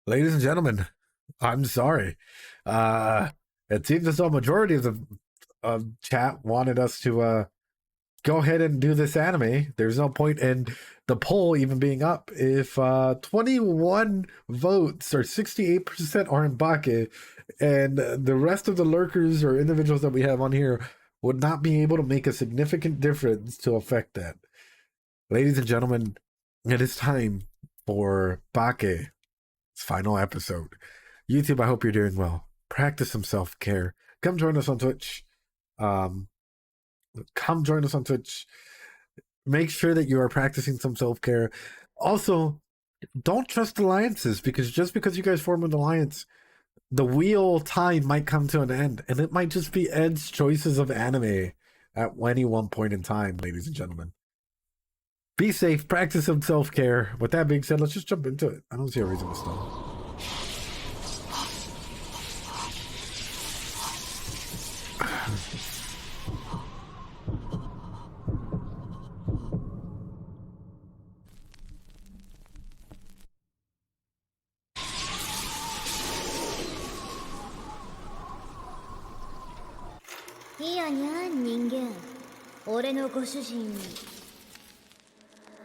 Ladies and gentlemen, I'm sorry. Uh, it seems as though a majority of the chat wanted us to go ahead and do this anime. There's no point in the poll even being up if 21 votes or 68% are in Bake, and the rest of the lurkers or individuals that we have on here would not be able to make a significant difference to affect that. Ladies and gentlemen, it is time for Bake's final episode. YouTube, I hope you're doing well. Practice some self-care. Come join us on Twitch. Come join us on Twitch. Make sure that you are practicing some self-care. Also, don't trust alliances, because just because you guys form an alliance, the wheel time might come to an end, and it might just be Ed's choices of anime at any one point in time, ladies and gentlemen. Be safe, practice some self-care. With that being said, let's just jump into it. I don't see a reason to stop. いやにゃん人間、俺のご主人に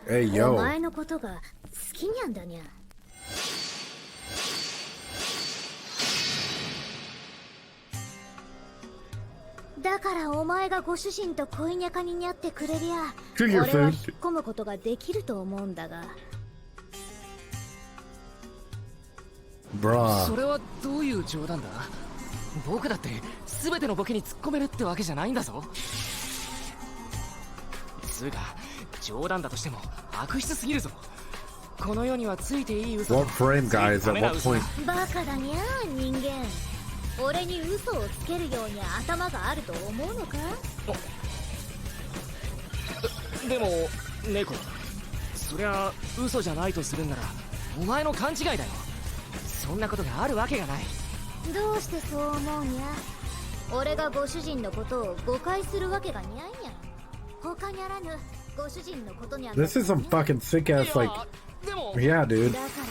Hey, yo. お前のことが好きにゃんだにゃ。だからお前がご主人と恋にゃかににゃってくれりゃ、俺は引っ込むことができると思うんだが。Bruh. それはどういう冗談だ？僕だって全てのボケに突っ込めるってわけじゃないんだぞ。つうか冗談だとしても悪質すぎるぞ。この世にはついていい嘘。 What frame, guys? At what point? バカだにゃ人間。俺に嘘をつけるように頭があると思うのか？でも猫、そりゃ嘘じゃないとするんならお前の勘違いだよ。そんなことがあるわけがない。どうしてそう思うにゃ。俺がご主人のことを誤解するわけがにゃんにゃん。他にあらぬご主人のことにゃん。 This is some fucking sick ass, like, yeah, dude. だから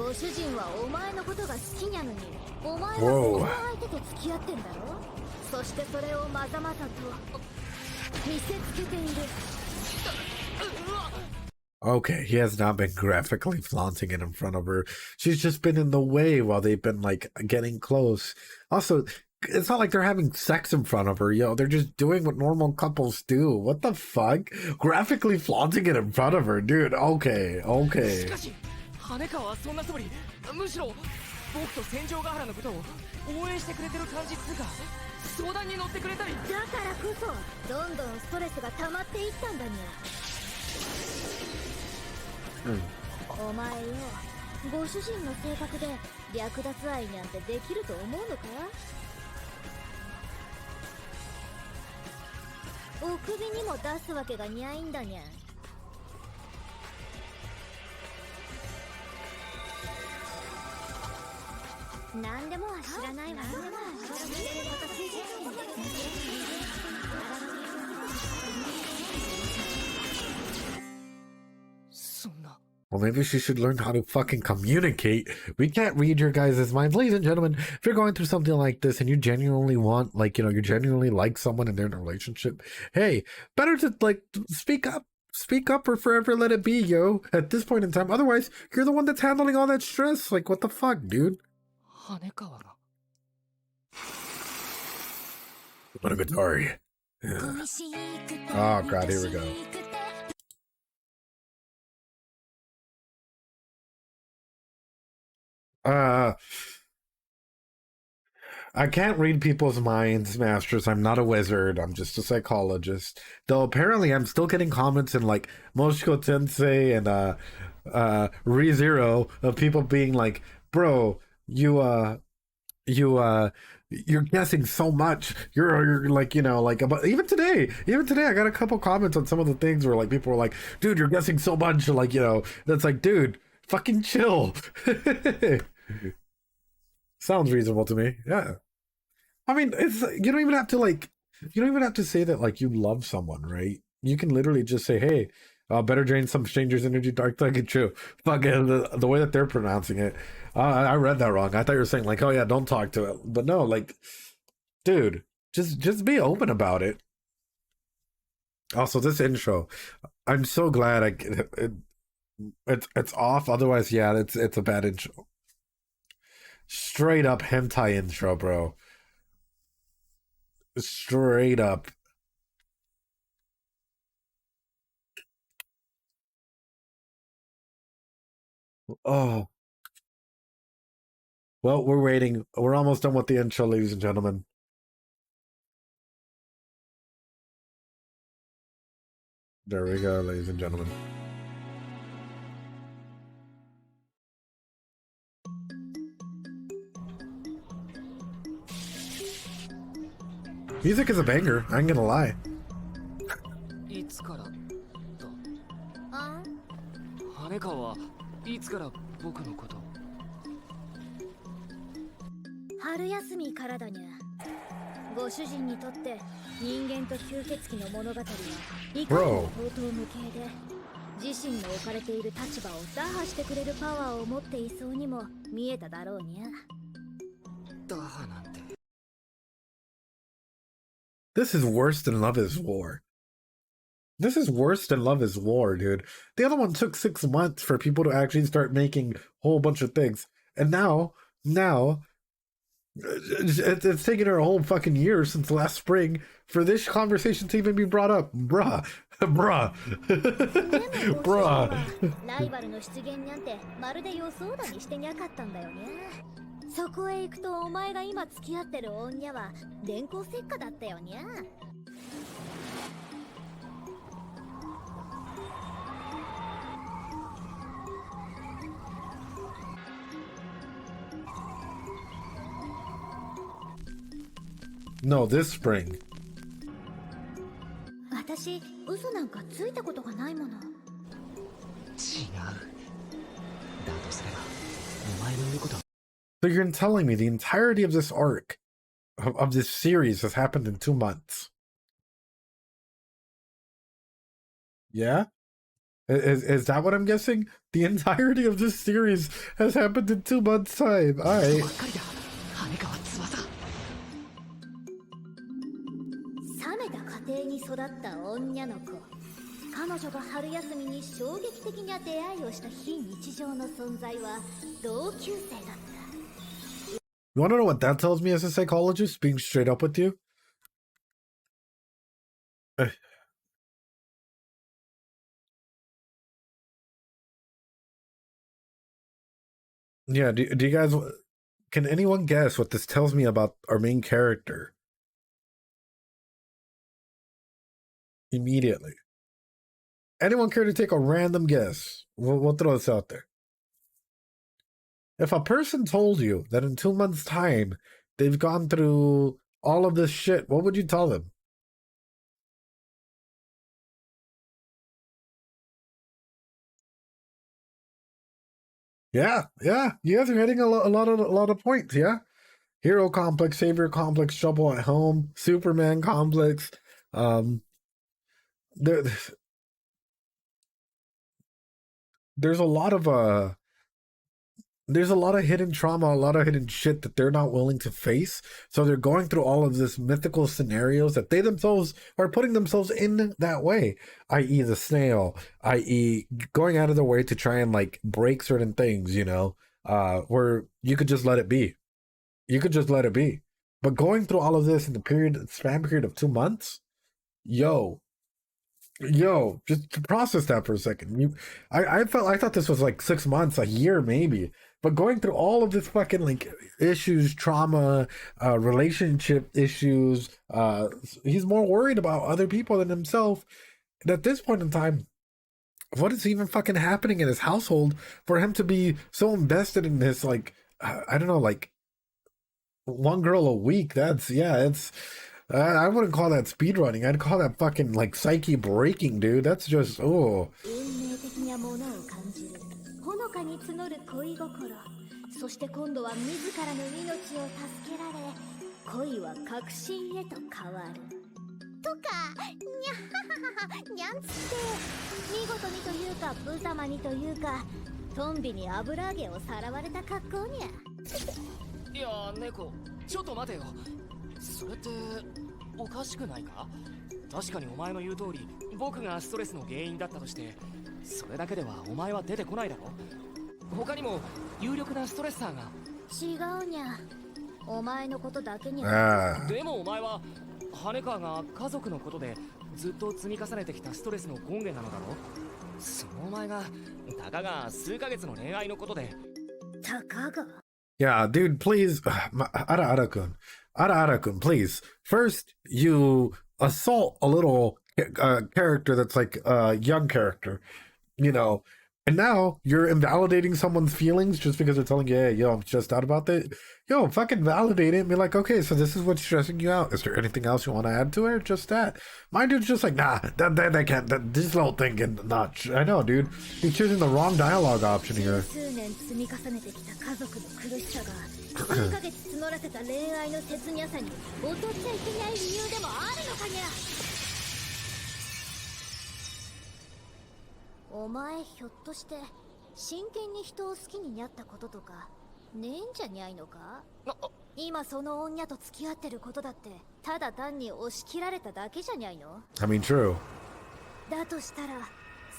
よ、ご主人はお前のことが好きにゃのに、お前はその相手と付き合ってんだろ。そしてそれをまざまざと見せつけている。 Okay, he has not been graphically flaunting it in front of her. She's just been in the way while they've been, like, getting close. Also, it's not like they're having sex in front of her, yo. They're just doing what normal couples do. What the fuck? Graphically flaunting it in front of her, dude. Okay, okay. しかし羽川はそんなつもり。むしろ僕と戦場ヶ原のことを応援してくれてる感じっつうか、相談に乗ってくれたり。だからこそどんどんストレスが溜まっていったんだにゃ。お前よ、ご主人の性格で略奪愛なんてできると思うのか？お首にも出すわけがにゃいんだにゃ。なんでもは知らないわ。 そんな。 Well, maybe she should learn how to fucking communicate. We can't read your guys' minds. Ladies and gentlemen, if you're going through something like this and you genuinely want, like, you know, you genuinely like someone and they're in a relationship, hey, better to, like, speak up. Speak up or forever let it be, yo, at this point in time. Otherwise, you're the one that's handling all that stress. Like, what the fuck, dude? 羽川が。 Bakemonogatari. Oh, God, here we go. I can't read people's minds, Masters. I'm not a wizard. I'm just a psychologist. Though apparently I'm still getting comments in like Moshiko Tensei and ReZero of people being like, bro, you're guessing so much. You're like, you know, like, about even today I got a couple comments on some of the things where like people were like, dude, you're guessing so much. Like, you know, that's like, dude, fucking chill. Sounds reasonable to me. Yeah. I mean, it's, you don't even have to say that like you love someone, right? You can literally just say, hey, Better drain some stranger's energy, dark thug. True. Fucking the way that they're pronouncing it. I read that wrong. I thought you were saying like, oh yeah, don't talk to it. But no, like, dude, just be open about it. Also, this intro, I'm so glad it's off. Otherwise, yeah, it's a bad intro. Straight up hentai intro, bro. Straight up. Oh. Well, we're waiting. We're almost done with the intro, ladies and gentlemen. There we go, ladies and gentlemen. Music is a banger, I ain't gonna lie. いつからだあ羽川はいつから僕のこと。春休みからだにゃ。ご主人にとって人間と吸血鬼の物語はいかにもとうとう無形で、自身の置かれている立場を打破してくれるパワーを持っていそうにも見えただろうにゃ。打破なんて。This is worse than Love is War. This is worse than Love is War, dude. The other one took 6 months for people to actually start making a whole bunch of things. And now, it's taken her a whole fucking year since last spring for this conversation to even be brought up. Bruh. ライバルの出現なんてまるで予想だにしてにゃかったんだよね。そこへ行くとお前が今付き合ってる女は電光石火だったよにゃ。No, this spring. 私、嘘なんかついたことがないもの。違う。だとすれば、お前の言うことは。So you're telling me the entirety of this arc, of this series, has happened in 2 months? Yeah? Is that what I'm guessing? The entirety of this series has happened in 2 months' time. Alright. 冷めた家庭に育った女の子。彼女が春休みに衝撃的な出会いをした非日常の存在は同級生だった。You want to know what that tells me as a psychologist, being straight up with you? Yeah, do you guys... Can anyone guess what this tells me about our main character? Immediately. Anyone care to take a random guess? We'll throw this out there. If a person told you that in 2 months' time, they've gone through all of this shit, what would you tell them? Yeah, you guys are hitting a lot of points, yeah? Hero complex, savior complex, trouble at home, Superman complex. There's a lot of hidden trauma, a lot of hidden shit that they're not willing to face. So they're going through all of this mythical scenarios that they themselves are putting themselves in that way, i.e. the snail, i.e. going out of their way to try and like break certain things, you know, where you could just let it be. But going through all of this in the span period of 2 months, yo, just to process that for a second. I thought this was like 6 months, a year maybe, but going through all of this fucking like issues, trauma, relationship issues, he's more worried about other people than himself. And at this point in time, what is even fucking happening in his household for him to be so invested in this, like, I don't know, like one girl a week? It's I wouldn't call that speedrunning. I'd call that fucking like psyche breaking, dude. That's just oh. ほのかに募る恋心。そして今度は自らの命を助けられ、恋は確信へと変わる。とかにゃはははにゃんつって見事にというか無様にというかトンビに油揚げをさらわれた格好にゃ。いや猫ちょっと待てよ。それっておかしくないか？確かにお前の言う通り僕がストレスの原因だったとしてそれだけではお前は出てこないだろ。他にも有力なストレッサーが。違うにゃ。お前のことだけに。でもお前は羽川が家族のことでずっと積み重ねてきたストレスの根源なのだろ。そのお前がたかが数ヶ月の恋愛のことで。たかが Yeah, dude, please. Ara-Ara-kun. Ara-Ara-kun, please. First, you assault a little character that's like a young character, you know, and now you're invalidating someone's feelings just because they're telling you, hey, yo, I'm stressed out about that. Yo, fucking validate it and be like, okay, so this is what's stressing you out. Is there anything else you want to add to it? Just that. My dude's just like, nah, that can't, this little thing can not. I know, dude. You're choosing the wrong dialogue option here. 数年積み重ねてきた家族の苦しさが数ヶ月募らせた恋愛の切にゃさに劣っちゃいけない理由でもあるのかにゃ。お前ひょっとして真剣に人を好きになったこととかねえんじゃにゃいのか？今その女と付き合ってることだってただ単に押し切られただけじゃにゃいの？ I mean, true. だとしたら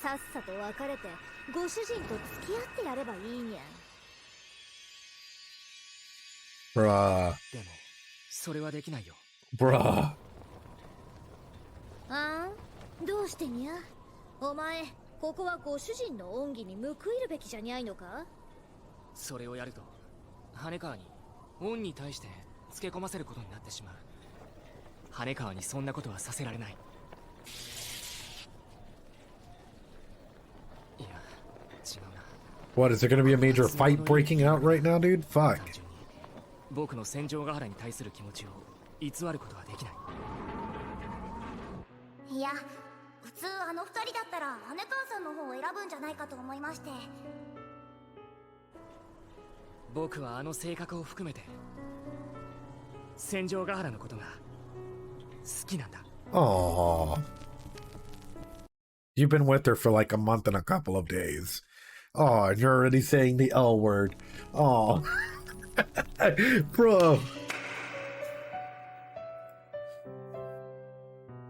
さっさと別れてご主人と付き合ってやればいいにゃ。 Bruh. でもそれはできないよ。 Bruh. あん？どうしてにゃ？お前ここはご主人の恩義に報いるべきじゃにゃいのか？それをやると羽川に恩に対してつけ込ませることになってしまう。羽川にそんなことはさせられない。いや違うな。 What, is there gonna be a major fight breaking out right now, dude? Fuck. 単純に僕の戦場ヶ原に対する気持ちを偽ることはできない。いや普通あの二人だったら羽川さんの方を選ぶんじゃないかと思いまして。僕はあの性格を含めて戦場ヶ原のことが好きなんだ。 Aww. You've been with her for like a month and a couple of days. Oh, and you're already saying the L word. Oh. Bro.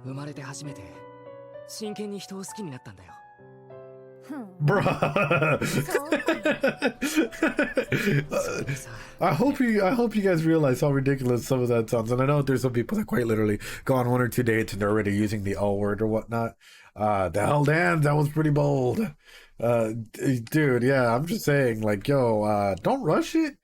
生まれて初めて真剣に人を好きになったんだよ。ふん。 Bruh. そう。 I hope you guys realize how ridiculous some of that sounds. And I know there's some people that quite literally go on 1 or 2 dates and they're already using the L word or whatnot. The hell damn, that was pretty bold. Dude, yeah, I'm just saying, like, yo, don't rush it.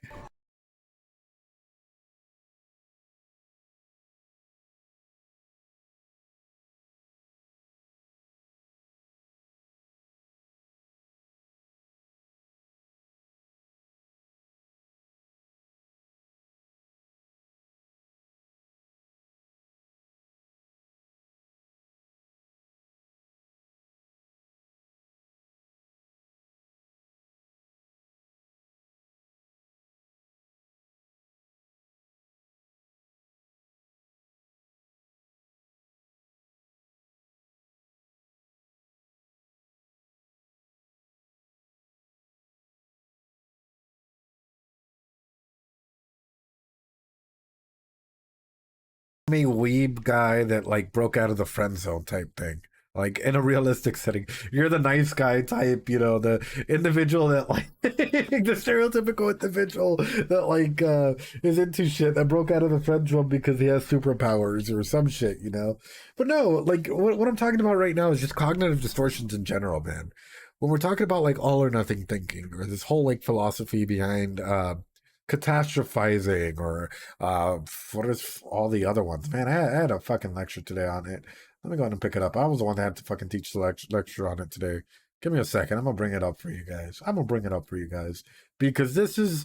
Me weeb guy that like broke out of the friend zone type thing, like in a realistic setting. You're the nice guy type, you know, the individual that like the stereotypical individual that like is into shit that broke out of the friend zone because he has superpowers or some shit, you know. But no, like what I'm talking about right now is just cognitive distortions in general, man. When we're talking about like all or nothing thinking or this whole like philosophy behind catastrophizing or what is all the other ones, man. I had a fucking lecture today on it. Let me go ahead and pick it up. I was the one that had to fucking teach the lecture on it today. Give me a second. I'm gonna bring it up for you guys. Because this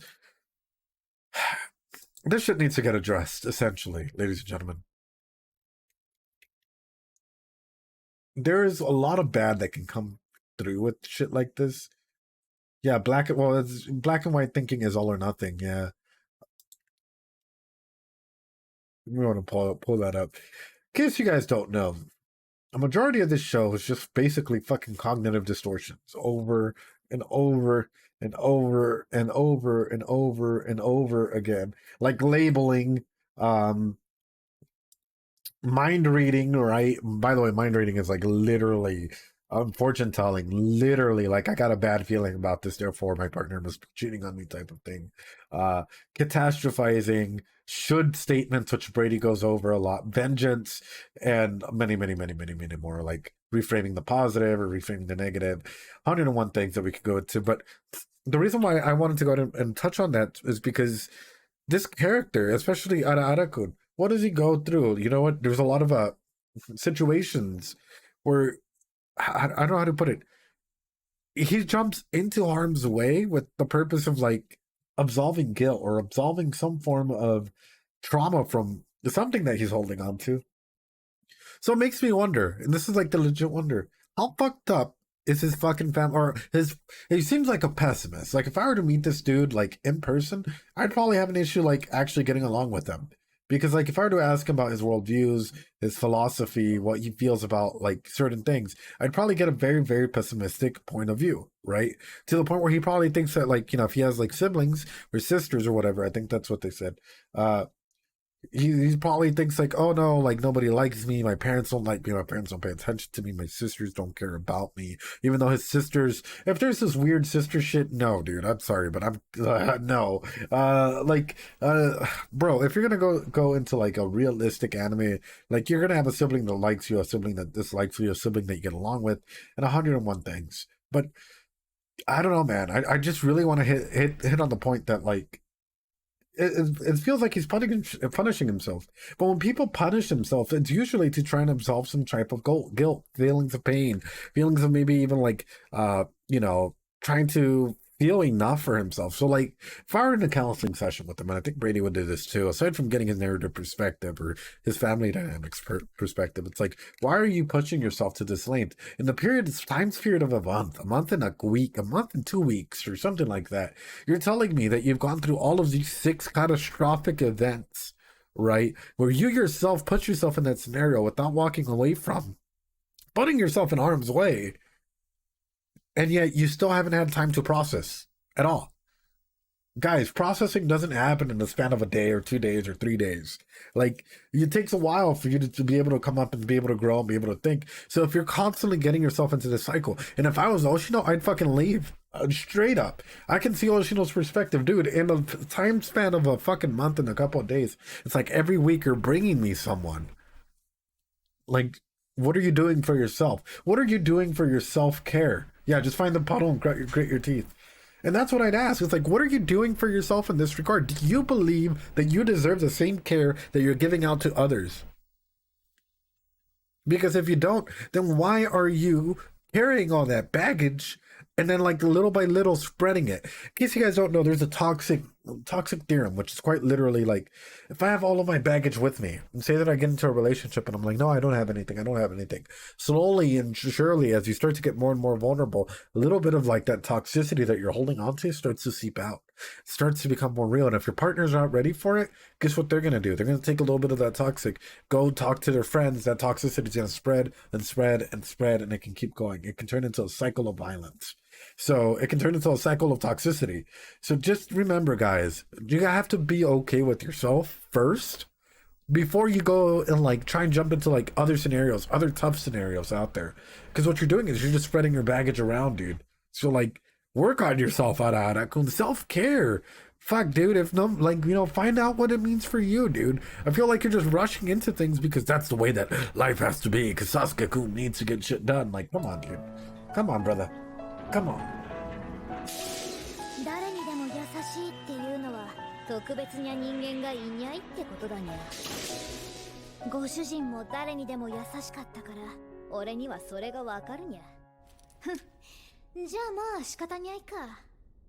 shit needs to get addressed, essentially, ladies and gentlemen. There is a lot of bad that can come through with shit like this. Yeah, black and white thinking is all or nothing. Yeah, we want to pull that up. In case you guys don't know, a majority of this show is just basically fucking cognitive distortions over and over and over and over and over and over again. Like labeling, mind reading, right? By the way, mind reading is like literally fortune telling, literally like I got a bad feeling about this, therefore my partner must be cheating on me type of thing. Catastrophizing, should statements, which Brady goes over a lot, vengeance, and many, many, many, many, many more, like reframing the positive or reframing the negative. 101 things that we could go into. But the reason why I wanted to go ahead and touch on that is because this character, especially Ara-kun, what does he go through? You know what? There's a lot of situations where I don't know how to put it. He jumps into harm's way with the purpose of like absolving guilt or absolving some form of trauma from something that he's holding on to. So it makes me wonder, and this is like the legit wonder, how fucked up is his fucking family, or he seems like a pessimist. Like if I were to meet this dude like in person, I'd probably have an issue like actually getting along with him. Because like if I were to ask him about his worldviews, his philosophy, what he feels about like certain things, I'd probably get a very, very pessimistic point of view, right? To the point where he probably thinks that like, you know, if he has like siblings or sisters or whatever, I think that's what they said, he probably thinks like, oh no, like nobody likes me, my parents don't like me, my parents don't pay attention to me, my sisters don't care about me, even though his sisters, if there's this weird sister shit, no dude, I'm sorry, but I'm no, bro, if you're gonna go into like a realistic anime, like you're gonna have a sibling that likes you, a sibling that dislikes you, a sibling that you get along with, and 101 things. But I don't know, man, I just really want to hit on the point that like it feels like he's punishing himself. But when people punish themselves, it's usually to try and absolve some type of guilt, feelings of pain, feelings of maybe even like, trying to feel enough for himself. So like if I were in a counseling session with him, and I think Brady would do this too, aside from getting his narrative perspective or his family dynamics perspective, it's like, why are you pushing yourself to this length in the time period of a month and a week, a month and 2 weeks or something like that? You're telling me that you've gone through all of these 6 catastrophic events, right, where you yourself put yourself in that scenario without walking away from, putting yourself in harm's way, and yet you still haven't had time to process at all. Guys, processing doesn't happen in the span of a day or 2 days or 3 days. Like, it takes a while for you to be able to come up and be able to grow and be able to think. So if you're constantly getting yourself into this cycle, and if I was Oshino, I'd fucking leave. Straight up. I can see Oshino's perspective. Dude, in a time span of a fucking month and a couple of days, it's like every week you're bringing me someone. Like, what are you doing for yourself? What are you doing for your self-care? Yeah, just find the puddle and grit your teeth. And that's what I'd ask. It's like, what are you doing for yourself in this regard? Do you believe that you deserve the same care that you're giving out to others? Because if you don't, then why are you carrying all that baggage and then like little by little spreading it? In case you guys don't know, there's a toxic theorem, which is quite literally like, if I have all of my baggage with me and say that I get into a relationship and I'm like, no, I don't have anything, slowly and surely, as you start to get more and more vulnerable, a little bit of like that toxicity that you're holding on to starts to seep out. It starts to become more real. And if your partner's not ready for it, guess what they're going to do? They're going to take a little bit of that toxic, go talk to their friends. That toxicity is going to spread and spread and spread, and it can keep going. It can turn into a cycle of violence. So it can turn into a cycle of toxicity. So just remember, guys, you have to be okay with yourself first before you go and like try and jump into like other scenarios, other tough scenarios out there. Because what you're doing is you're just spreading your baggage around, dude. So like, work on yourself, Ara-kun. Self-care. Fuck, dude. If no, like, find out what it means for you, dude. I feel like you're just rushing into things because that's the way that life has to be. Because Sasuke-kun needs to get shit done. Like, come on, dude. Come on, brother. Come on. 誰にでも優しいっていうのは特別にゃ人間がいにゃいってことだにゃ。ご主人も誰にでも優しかったから俺にはそれがわかるにゃ。ふん、じゃあまあ仕方にゃいか。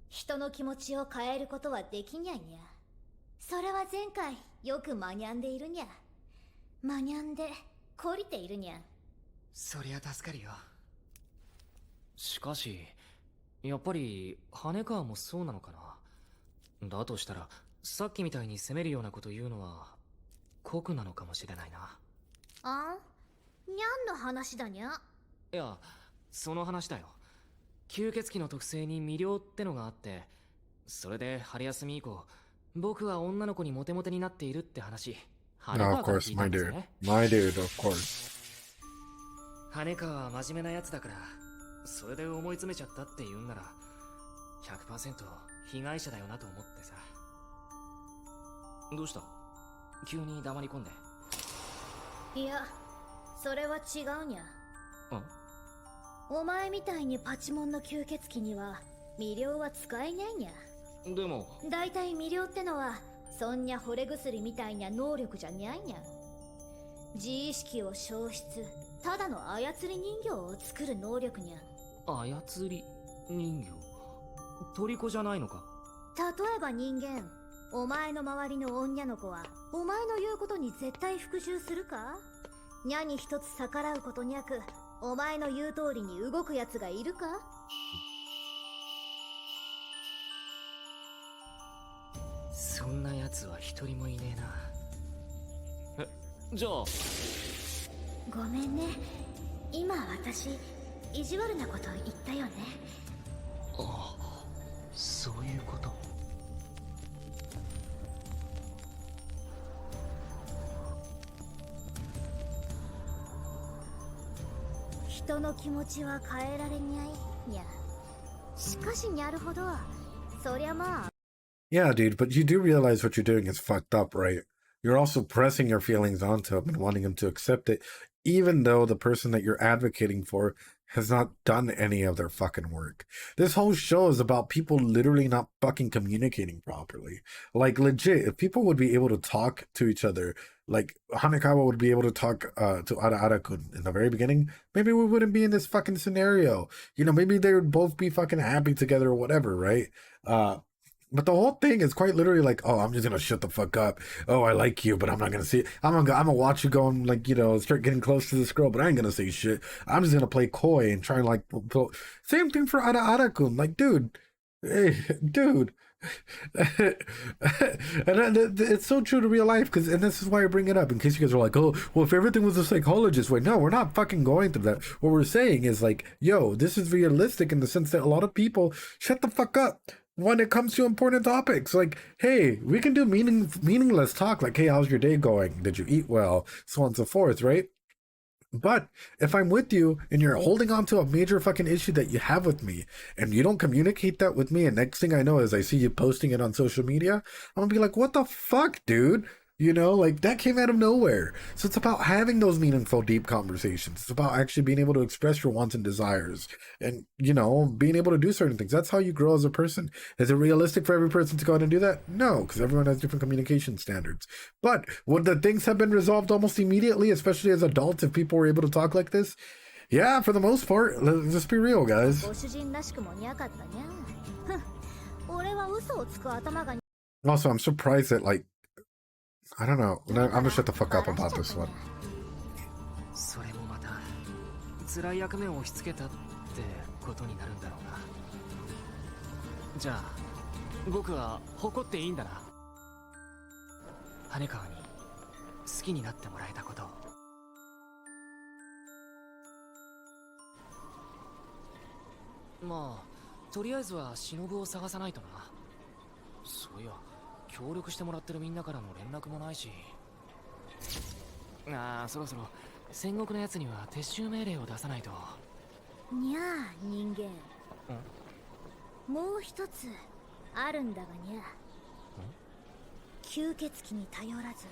人の気持ちを変えることはできにゃいにゃ。それは前回よくマニャンでいるにゃ。マニャンで懲りているにゃ。そりゃ助かるよ。しかしやっぱり羽川もそうなのかな。だとしたらさっきみたいに責めるようなこと言うのは酷なのかもしれないな。あにゃんの話だにゃ。いや、その話だよ。吸血鬼の特性に魅了ってのがあって、それで春休み以降、僕は女の子にモテモテになっているって話。羽 No, 川 of から course, 聞いた my んです dude. ね。My dude, of course. 羽川は真面目なやつだから、それで思い詰めちゃったって言うんなら、100% 被害者だよなと思ってさ。どうした？急に黙り込んで。いや、それは違うにゃ。お前みたいにパチモンの吸血鬼には魅了は使えないにゃ。でも、だいたい魅了ってのはそんにゃ惚れ薬みたいな能力じゃにゃいにゃ。自意識を消失、ただの操り人形を作る能力にゃ。操り人形？虜じゃないのか？例えば人間、お前の周りの女の子はお前の言うことに絶対服従するか？にゃに一つ逆らうことにゃく、お前の言う通りに動くやつがいるか？そんなやつは一人もいねえな。じゃあ。ごめんね。今私、意地悪なこと言ったよね。ああ、そういうこと。人の気持ちは変えられにゃいにゃ。しかしにゃるほど、そりゃまあ。Yeah, dude, but you do realize what you're doing is fucked up, right? You're also pressing your feelings onto him and wanting him to accept it, even though the person that you're advocating for has not done any of their fucking work. This whole show is about people literally not fucking communicating properly. Like, legit, if people would be able to talk to each other, like Hanekawa would be able to talk to Ara-Ara-kun in the very beginning, maybe we wouldn't be in this fucking scenario. You know, maybe they would both be fucking happy together or whatever, right? But the whole thing is quite literally like, oh, I'm just gonna shut the fuck up. Oh, I like you, but I'm not gonna see it. I'm gonna watch you go and, like, you know, start getting close to this girl, but I ain't gonna say shit. I'm just gonna play coy and try and, like, same thing for Ara-Ara-kun. Like, dude, hey, dude. And it's so true to real life, and this is why I bring it up, in case you guys are like, oh, well, if everything was a psychologist way. No, we're not fucking going through that. What we're saying is, like, yo, this is realistic in the sense that a lot of people shut the fuck up when it comes to important topics. Like, hey, we can do meaningless talk, like, hey, how's your day going? Did you eat well? So on and so forth, right? But if I'm with you and you're holding on to a major fucking issue that you have with me and you don't communicate that with me, and next thing I know is I see you posting it on social media, I'm gonna be like, what the fuck, dude? You know, like, that came out of nowhere. So it's about having those meaningful, deep conversations. It's about actually being able to express your wants and desires and, you know, being able to do certain things. That's how you grow as a person. Is it realistic for every person to go out and do that? No, because everyone has different communication standards. But would the things have been resolved almost immediately, especially as adults, if people were able to talk like this? Yeah, for the most part. Let's just be real, guys. Also, I'm surprised that, like, I don't know. I'm gonna shut the fuck up about this one. それもまた辛い役目を押し付けたってことになるんだろうな。じゃあ僕は誇っていいんだな。羽川に好きになってもらえたことを。まあとりあえずは忍を探さないとな。そういや協力してもらってるみんなからの連絡もないし。ああ、そろそろ戦国のやつには撤収命令を出さないと。にゃあ、人間。もう一つあるんだがにゃ。吸血鬼に頼らず、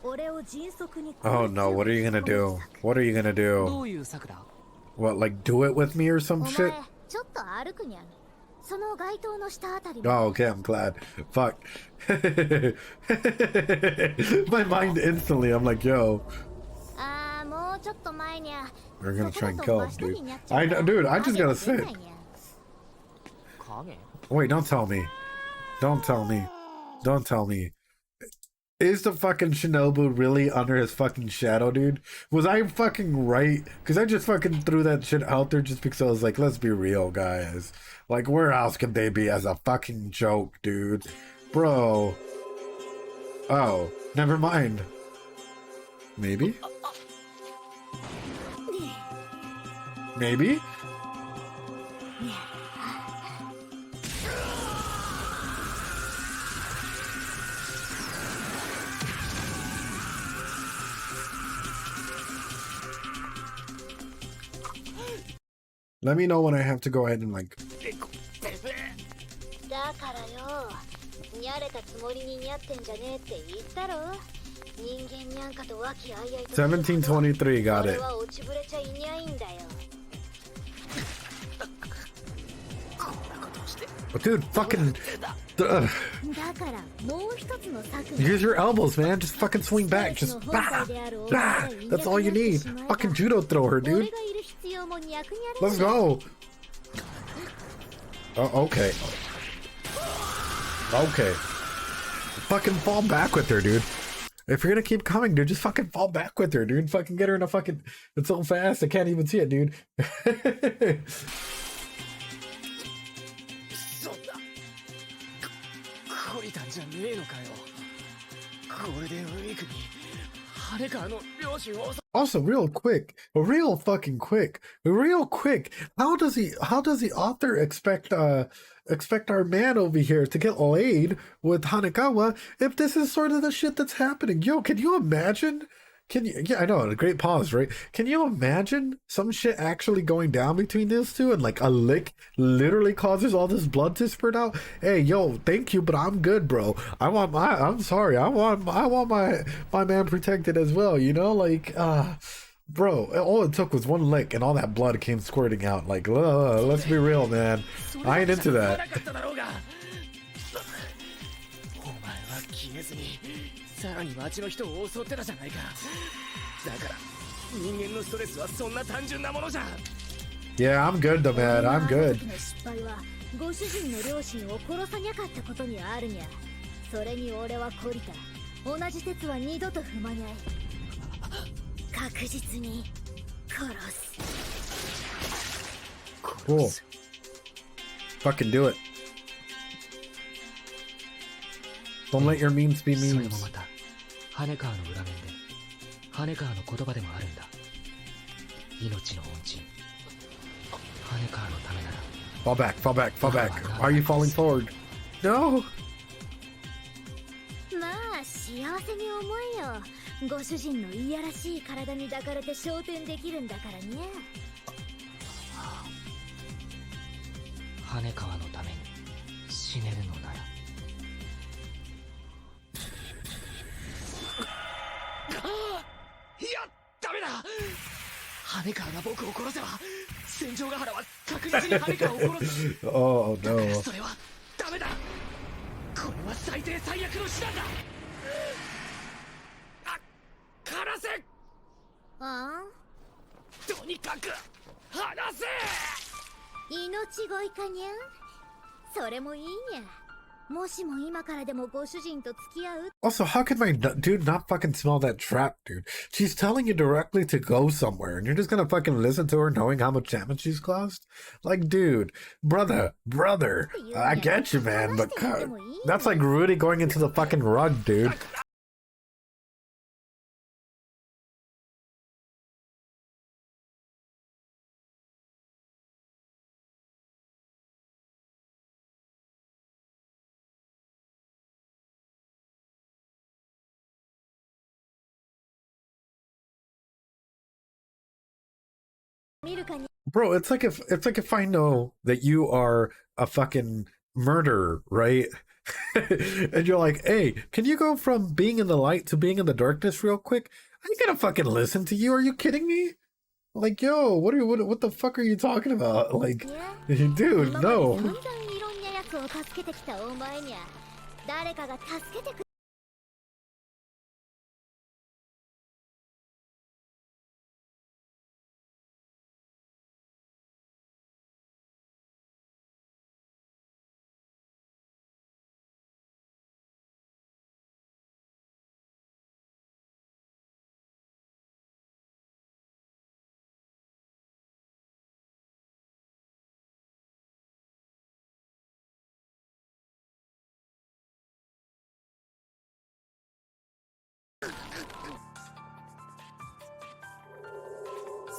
俺を迅速に。Oh no, what are you gonna do? What are you gonna do? どういう策だ? What, like, do it with me or some shit? ちょっと歩くにゃん。その街灯の下あたり。Oh, okay, I'm glad. Fuck. My mind instantly, I'm like, yo. ああ、もうちょっと前にゃ。 We're gonna try and kill him, dude. Dude, I just gotta say. Wait, don't tell me. Don't tell me. Don't tell me. Is the fucking Shinobu really under his fucking shadow, dude? Was I fucking right? Because I just fucking threw that shit out there just because I was like, let's be real, guys. Like, where else could they be as a fucking joke, dude? Bro. Oh, never mind. Maybe? Maybe. Let me know when I have to go ahead and like. だからよ、にゃれたつもりににゃってんじゃねえって言ったろ。人間にゃんかと和気あいあいと。1723 got it. 俺は落ちぶれちゃいにゃいんだよ。Dude, fucking. Use your elbows, man. Just fucking swing back. Just bah, bah. That's all you need. Fucking judo throw her, dude. Let's go. Oh, okay. Okay. Fucking fall back with her, dude. If you're gonna keep coming, dude, just fucking fall back with her, dude. Fucking get her in a fucking. It's so fast, I can't even see it, dude. 懲りたんじゃねえのかよ。ゴールデンウィークに羽川の両親を。 Also, real quick, real quick, how does the author expect our man over here to get laid with Hanekawa if this is sort of the shit that's happening? Yo, can you imagine? Yeah, I know, a great pause, right? Can you imagine some shit actually going down between these two and like a lick literally causes all this blood to spurt out? Hey, yo, thank you, but I'm good, bro. I'm sorry. I want my man protected as well, you know? Like, bro, all it took was one lick and all that blood came squirting out. Like, let's be real, man. I ain't into that. さらに町の人を襲ってたじゃないか。だから人間のストレスはそんな単純なものじゃん。 Yeah, I'm good though, man. I'm good. 失敗はご主人の両親を殺さにゃかったことにあるにゃ。それに俺は懲りた。同じ鉄は二度と踏まない。確実に殺す。Cool. Fucking do it. Don't let your memes be それも memes. また羽川の裏面で羽川の言葉でもあるんだ。命の恩人。羽川のためなら。 Fall back, fall back, fall back. Why are you falling forward? No. まあ幸せに思えよ。ご主人のいやらしい体に抱かれて昇天できるんだからね。羽川のために死ねるのなら。いや、ダメだ。羽川が僕を殺せば戦場ヶ原は確実に羽川を殺す。 Oh だから no. それはダメだ。これは最低最悪の手段だ。離せ。ああ、とにかく離せ。命乞いかにゃ。それもいいにゃ。もしも今からでもご主人と付き合う。 Also, how can my dude not fucking smell that trap, dude? She's telling you directly to go somewhere, and you're just gonna fucking listen to her knowing how much damage she's caused? Like, dude, brother, I get you, man, but God, that's like Rudy going into the fucking rug, dude. Bro, it's like if I know that you are a fucking murderer, right? And you're like, hey, can you go from being in the light to being in the darkness real quick? I ain't gonna fucking listen to you. Are you kidding me? Like, yo, what the fuck are you talking about? Like, dude, no.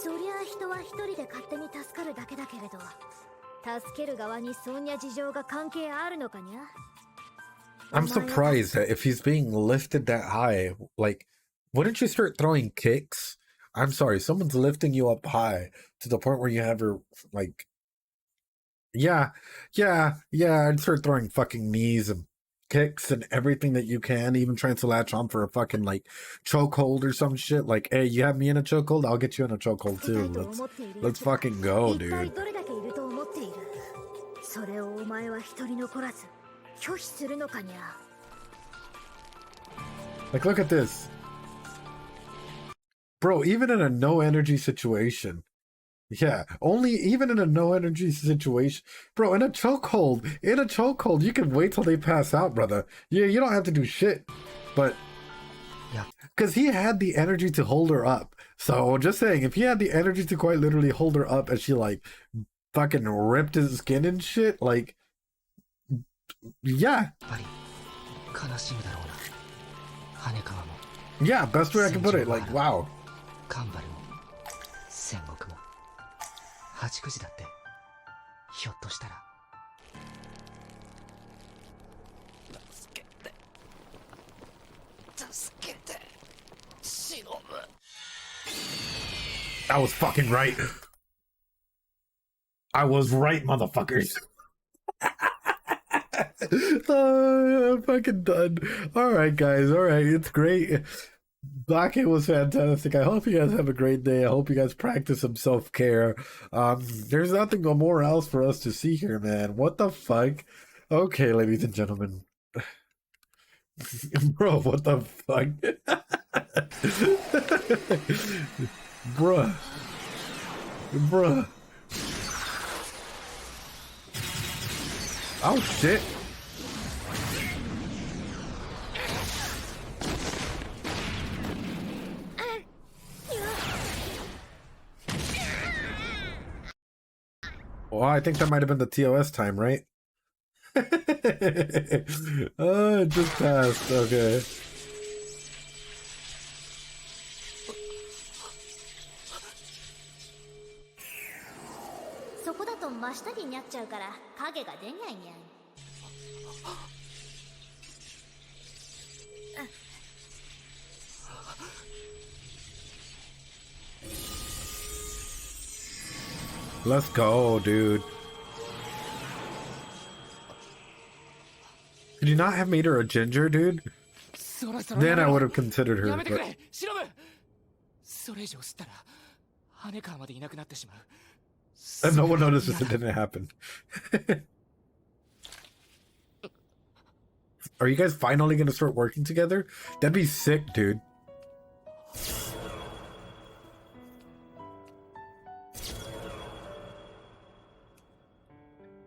そりゃ人は一人で勝手に助かるだけだけれど、助ける側にそんな事情が関係あるのかにゃ。 I'm surprised that if he's being lifted that high, like, wouldn't you start throwing kicks? I'm sorry, someone's lifting you up high to the point where you have your, like, yeah, I'd start throwing fucking knees and kicks and everything that you can, even trying to latch on for a fucking, like, chokehold or some shit. Like, hey, you have me in a chokehold, I'll get you in a chokehold too. Let's fucking go, dude. Like, look at this. Bro, even in a no energy situation. Yeah, even in a no energy situation. Bro, in a chokehold, you can wait till they pass out, brother. Yeah, you don't have to do shit. But, yeah, because he had the energy to hold her up. So, just saying, if he had the energy to quite literally hold her up as she, like, fucking ripped his skin and shit, like, yeah. Yeah, best way I can put it. Like, wow. 八九時だってひょっとしたら助けて忍ぶ I was fucking right. I was right, motherfuckers. I'm fucking done. Alright, guys. Alright, it's great. Bake was fantastic. I hope you guys have a great day. I hope you guys practice some self-care. There's nothing more else for us to see here, man. What the fuck? Okay, ladies and gentlemen. Bro, what the fuck? Bruh. Oh, shit. Well, I think that might have been the TOS time, right? Oh, it just passed. Okay. Let's go, dude. Could you not have made her a ginger, dude? Then I would have considered her. But... And no one notices it didn't happen. Are you guys finally going to start working together? That'd be sick, dude.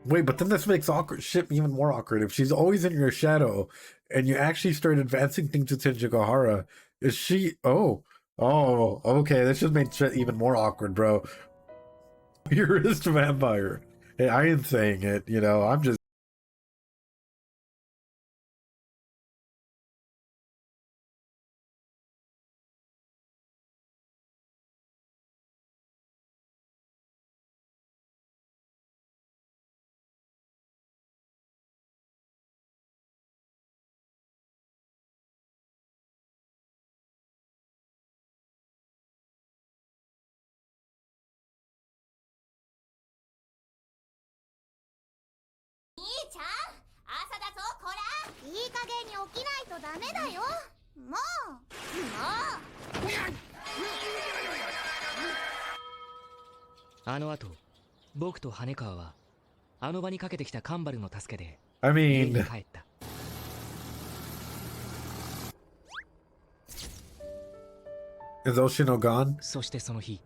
Wait, but then this makes awkward shit even more awkward. If she's always in your shadow and you actually start advancing things with Shinjigahara, is she... Oh, okay. This just made shit even more awkward, bro. Purist vampire. Hey, I ain't saying it, you know, I'm just... I mean... Is Oshino gone? そしてその日、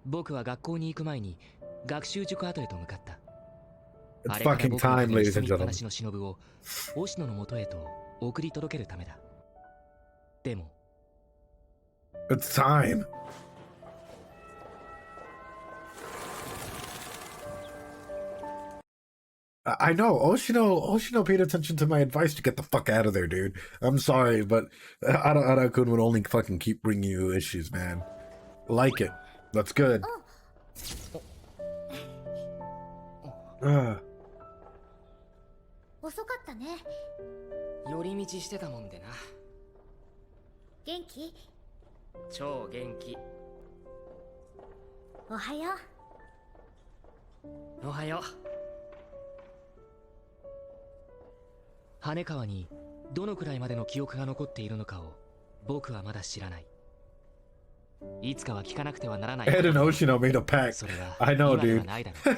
僕は学校に行く前に学習塾跡へと向かった。 It's fucking time, ladies and gentlemen. の忍を押野の元へと送り届けるためだ。でも、 It's time. I know Oshino paid attention to my advice to get the fuck out of there, dude. I'm sorry, but Ara-kun would only fucking keep bringing you issues, man. Like it. That's good. Uh, 遅かったね。寄り道してたもんでな。元気？超元気。おはよう。おはよう。羽川にどのくらいまでの記憶が残っているのかを僕はまだ知らない。いつかは聞かなくてはならない。 Ed and Oshino made a pact. それは I know, 今では dude. ないだろう。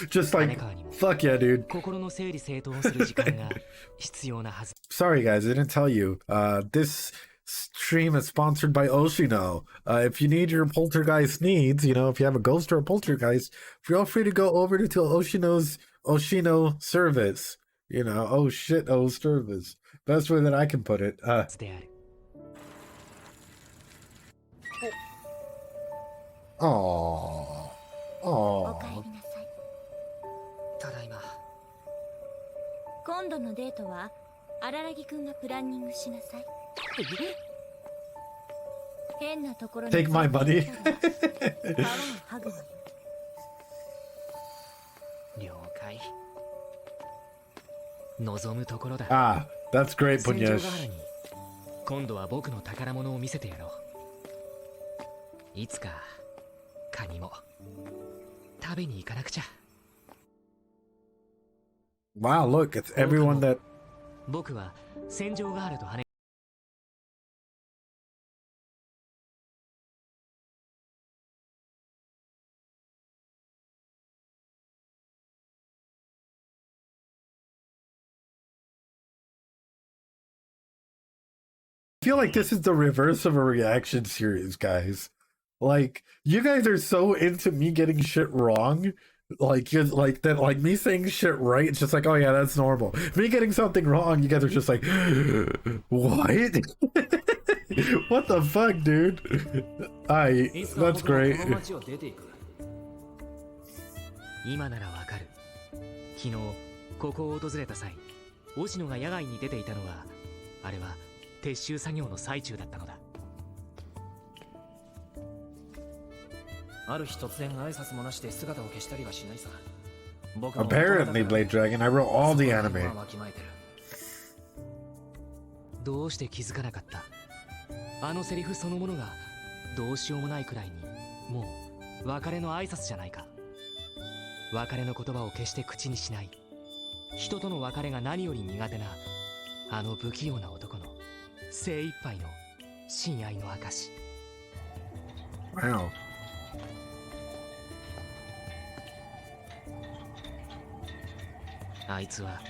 Just like, fuck yeah, dude. 心の整理整頓する時間が必要なはず。 Sorry, guys, I didn't tell you. This stream is sponsored by Oshino. If you need your poltergeist needs, you know, if you have a ghost or a poltergeist, feel free to go over to Oshino's Oshino service. You know, oh shit, oh service. Best way that I can put it. である。 Aww. おかえ Aww. りなさい。ただいま。今度のデートは荒木くんがプランニングしなさい。変なところに Take my money. 皮を剥ぐのよ。了解。望むところだ。 Ah, that's great, 戦場 Punyesh. ヶ原に今度は僕の宝物を見せてやろう。いつかカニも食べに行かなくちゃ。 Wow, look, it's everyone that... 僕は戦場ヶ原と羽 I feel like this is the reverse of a reaction series, guys. Like, you guys are so into me getting shit wrong. Like that, like me saying shit right, it's just like, oh yeah, that's normal. Me getting something wrong, you guys are just like, what? What the fuck, dude? That's great. 今ならわかる。昨日ここを訪れた際、押野が野外に出ていたのは、あれは撤収作業の最中だったのだ。ある日突然挨拶もなしで姿を消したりはしないさ。 Apparently, Blade Dragon, I wrote all the anime. どうして気づかなかった。あのセリフそのものがどうしようもないくらいにもう別れの挨拶じゃないか。別れの言葉を決して口にしない、人との別れが何より苦手なあの不器用な男の精一杯の親愛の証。 Wow. あいつは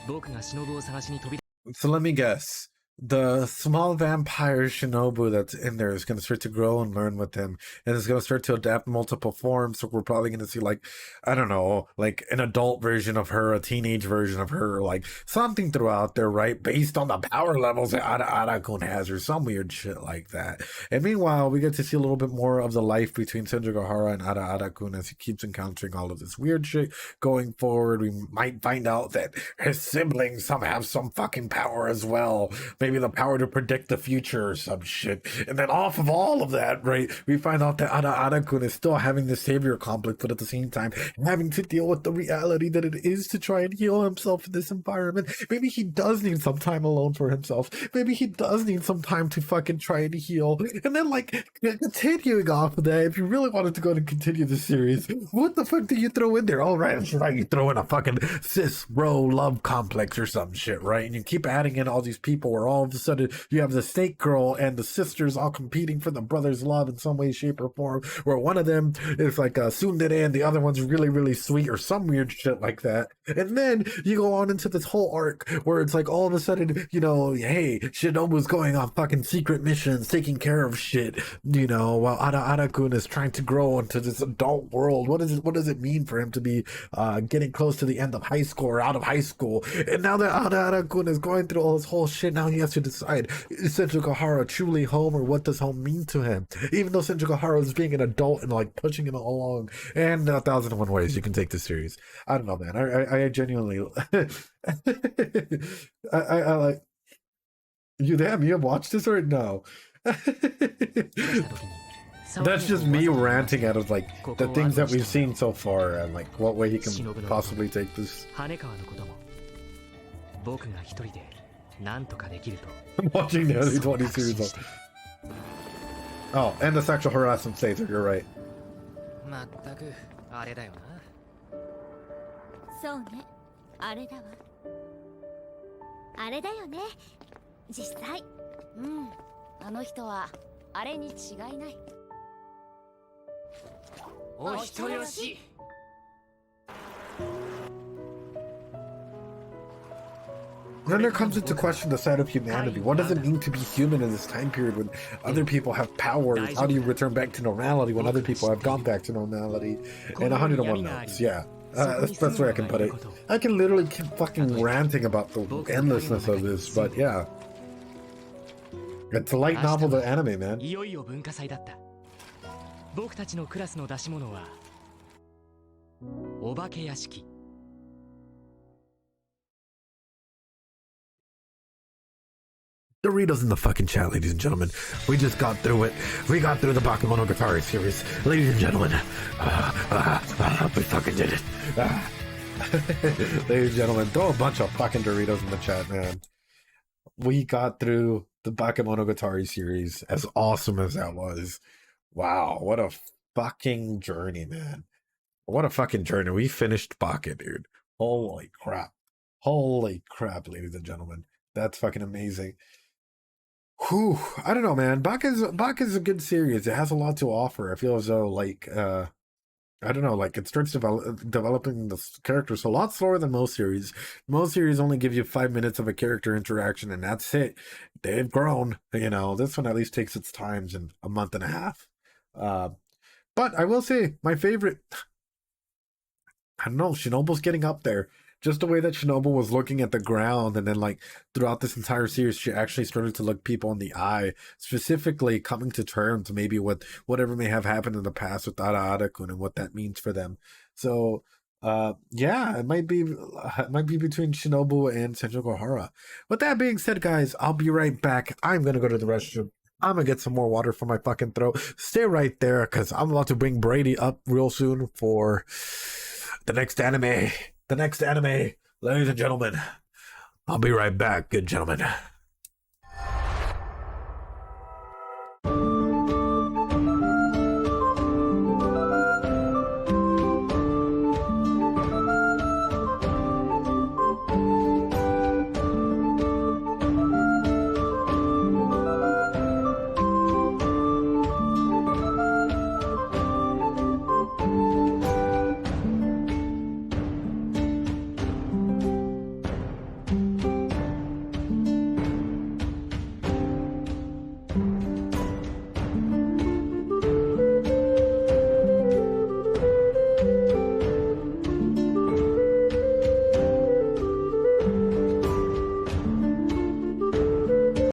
僕が忍を探しに飛び So let me guess. The small vampire Shinobu that's in there is going to start to grow and learn with him, and it's going to start to adapt multiple forms. So we're probably going to see, like, I don't know, like an adult version of her, a teenage version of her, like something throughout there, right? Based on the power levels that Arakun has, or some weird shit like that. And meanwhile, we get to see a little bit more of the life between Senjugahara and Arakun as he keeps encountering all of this weird shit going forward. We might find out that his siblings some have some fucking power as well. Maybe the power to predict the future or some shit. And then off of all of that, right, we find out that Arakun is still having the savior complex, but at the same time having to deal with the reality that it is to try and heal himself in this environment. Maybe he does need some time alone for himself. Maybe he does need some time to fucking try and heal. And then, like, continuing off of that, if you really wanted to go and continue the series, what the fuck do you throw in there? Oh, right, that's right, you throw in a fucking cis-bro love complex or some shit, right? And you keep adding in all these people where all of a sudden you have the snake girl and the sisters all competing for the brother's love in some way, shape, or form, where one of them is like a tsundere and the other one's really, really sweet or some weird shit like that. And then you go on into this whole arc where it's like all of a sudden, you know, hey, Shinobu's going on fucking secret missions, taking care of shit, you know, while Arakun is trying to grow into this adult world. What does it mean for him to be getting close to the end of high school or out of high school? And now that Arakun is going through all this whole shit, now he has to decide, is Senjugahara truly home, or what does home mean to him? Even though Senjugahara is being an adult and like pushing him along, and 1,001 ways you can take this series. I don't know, man. I genuinely, I like you. Damn, you have watched this or no? That's just me ranting out of like the things that we've seen so far and like what way he can possibly take this. I'm watching the other 20 series. Oh, and the sexual harassment states, you're right. まったくあれだよな。そうね、あれだわ。あれだよね、実際。うん、あの人はあれに違いない。お人よし。Then there comes into question the side of humanity. What does it mean to be human in this time period when other people have powers? How do you return back to normality when other people have gone back to normality? And 101 notes, yeah. That's the best way I can put it. I can literally keep fucking ranting about the endlessness of this, but yeah. It's a light novel to anime, man. いよいよ文化祭だった。僕たちのクラスの出し物はお化け屋敷。Doritos in the fucking chat, ladies and gentlemen. We just got through it. We got through the Bakemonogatari series. Ladies and gentlemen, we fucking did it. Ladies and gentlemen, throw a bunch of fucking Doritos in the chat, man. We got through the Bakemonogatari series, as awesome as that was. Wow, what a fucking journey, man. What a fucking journey. We finished Bake, dude. Holy crap. Holy crap, ladies and gentlemen. That's fucking amazing. Whew, I don't know, man. Bake is a good series. It has a lot to offer. I feel as though, like, I don't know, like, it starts developing the characters a lot slower than most series. Most series only give you 5 minutes of a character interaction, and that's it. They've grown, you know. This one at least takes its times in a month and a half. But I will say, my favorite, I don't know, Shinobu's getting up there. Just the way that Shinobu was looking at the ground, and then like throughout this entire series, she actually started to look people in the eye, specifically coming to terms maybe with whatever may have happened in the past with Ada-kun and what that means for them. So, yeah, it might be between Shinobu and Senjoku Hara. With that being said, guys, I'll be right back. I'm gonna go to the restroom. I'm gonna get some more water for my fucking throat. Stay right there, because I'm about to bring Brady up real soon for the next anime. The next anime, ladies and gentlemen. I'll be right back, good gentlemen.